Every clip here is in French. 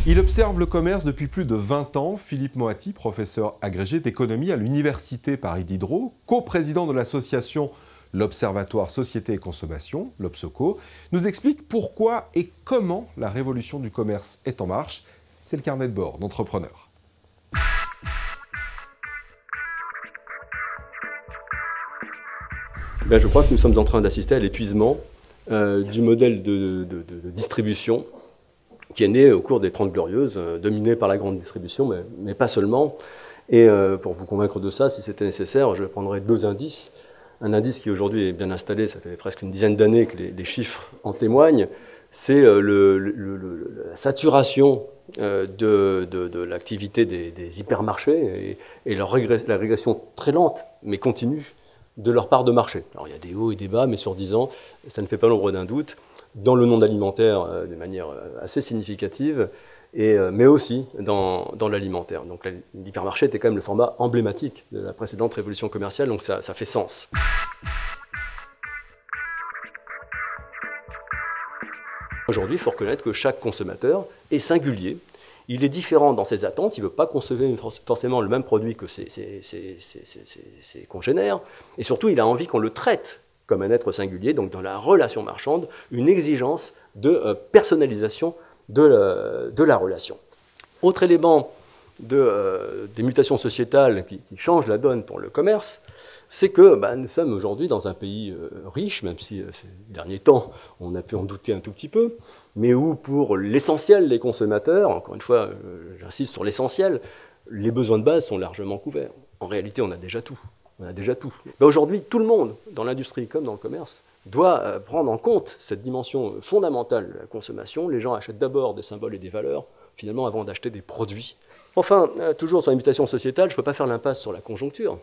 Il observe le commerce depuis plus de 20 ans. Philippe Moati, professeur agrégé d'économie à l'Université Paris Diderot, coprésident de l'association l'Observatoire Société et Consommation, l'Obsoco, nous explique pourquoi et comment la révolution du commerce est en marche. C'est le carnet de bord d'entrepreneurs. Je crois que nous sommes en train d'assister à l'épuisement du modèle de distribution qui est né au cours des 30 Glorieuses, dominé par la grande distribution, mais pas seulement. Et pour vous convaincre de ça, si c'était nécessaire, je prendrais deux indices. Un indice qui aujourd'hui est bien installé, ça fait presque une dizaine d'années que les chiffres en témoignent, c'est la saturation de l'activité des hypermarchés et la régression très lente, mais continue, de leur part de marché. Alors il y a des hauts et des bas, mais sur 10 ans, ça ne fait pas l'ombre d'un doute. Dans le non alimentaire, de manière assez significative, mais aussi dans l'alimentaire. Donc l'hypermarché était quand même le format emblématique de la précédente révolution commerciale, donc ça fait sens. Aujourd'hui, il faut reconnaître que chaque consommateur est singulier. Il est différent dans ses attentes, il ne veut pas consommer forcément le même produit que ses congénères, et surtout il a envie qu'on le traite comme un être singulier, donc dans la relation marchande, une exigence de personnalisation de la relation. Autre élément des mutations sociétales qui changent la donne pour le commerce, c'est que nous sommes aujourd'hui dans un pays riche, même si ces derniers temps on a pu en douter un tout petit peu, mais où pour l'essentiel des consommateurs, encore une fois j'insiste sur l'essentiel, les besoins de base sont largement couverts. En réalité on a déjà tout. On a déjà tout. Aujourd'hui, tout le monde, dans l'industrie comme dans le commerce, doit prendre en compte cette dimension fondamentale de la consommation. Les gens achètent d'abord des symboles et des valeurs, finalement, avant d'acheter des produits. Enfin, toujours sur la mutation sociétale, je ne peux pas faire l'impasse sur la conjoncture,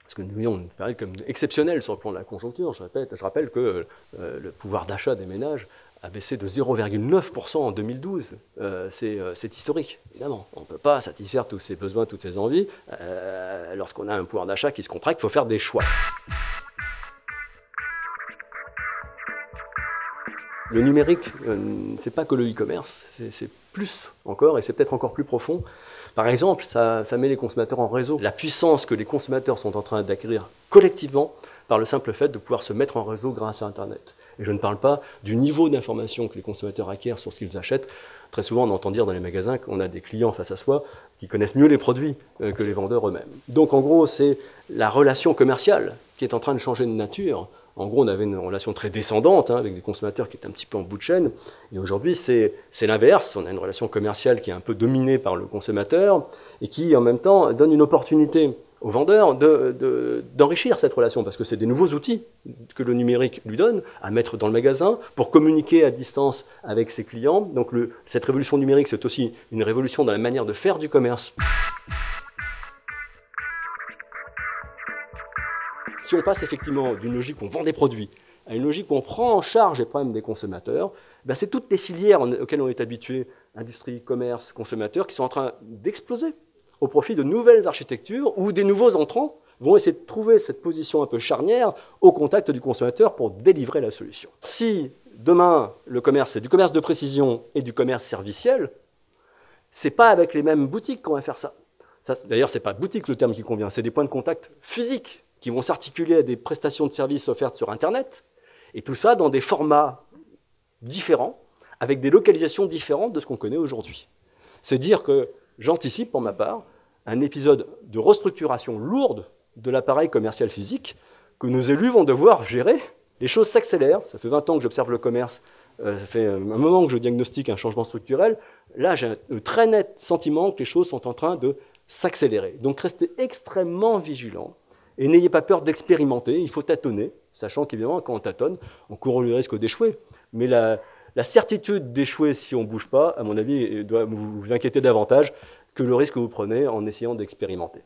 parce que nous voyons une période comme exceptionnelle sur le plan de la conjoncture. Je rappelle que le pouvoir d'achat des ménages a baissé de 0,9% en 2012. C'est historique, évidemment. On ne peut pas satisfaire tous ses besoins, toutes ses envies. Lorsqu'on a un pouvoir d'achat qui se contracte, il faut faire des choix. Le numérique, c'est pas que le e-commerce, c'est plus encore, et c'est peut-être encore plus profond. Par exemple, ça met les consommateurs en réseau. La puissance que les consommateurs sont en train d'acquérir collectivement par le simple fait de pouvoir se mettre en réseau grâce à Internet. Et je ne parle pas du niveau d'information que les consommateurs acquièrent sur ce qu'ils achètent. Très souvent, on entend dire dans les magasins qu'on a des clients face à soi qui connaissent mieux les produits que les vendeurs eux-mêmes. Donc en gros, c'est la relation commerciale qui est en train de changer de nature. En gros, on avait une relation très descendante avec des consommateurs qui étaient un petit peu en bout de chaîne. Et aujourd'hui, c'est l'inverse. On a une relation commerciale qui est un peu dominée par le consommateur et qui, en même temps, donne une opportunité aux vendeurs d'enrichir cette relation, parce que c'est des nouveaux outils que le numérique lui donne à mettre dans le magasin pour communiquer à distance avec ses clients. Donc cette révolution numérique, c'est aussi une révolution dans la manière de faire du commerce. Si on passe effectivement d'une logique où on vend des produits à une logique où on prend en charge les problèmes des consommateurs, c'est toutes les filières auxquelles on est habitué, industrie, commerce, consommateurs, qui sont en train d'exploser au profit de nouvelles architectures où des nouveaux entrants vont essayer de trouver cette position un peu charnière au contact du consommateur pour délivrer la solution. Si demain le commerce c'est du commerce de précision et du commerce serviciel, c'est pas avec les mêmes boutiques qu'on va faire ça. D'ailleurs, c'est pas boutique le terme qui convient, c'est des points de contact physiques qui vont s'articuler à des prestations de services offertes sur Internet, et tout ça dans des formats différents, avec des localisations différentes de ce qu'on connaît aujourd'hui. C'est dire que j'anticipe, pour ma part, un épisode de restructuration lourde de l'appareil commercial physique que nos élus vont devoir gérer. Les choses s'accélèrent. Ça fait 20 ans que j'observe le commerce. Ça fait un moment que je diagnostique un changement structurel. Là, j'ai un très net sentiment que les choses sont en train de s'accélérer. Donc, restez extrêmement vigilants et n'ayez pas peur d'expérimenter. Il faut tâtonner, sachant qu'évidemment, quand on tâtonne, on court le risque d'échouer. Mais la certitude d'échouer si on ne bouge pas, à mon avis, doit vous inquiéter davantage que le risque que vous prenez en essayant d'expérimenter.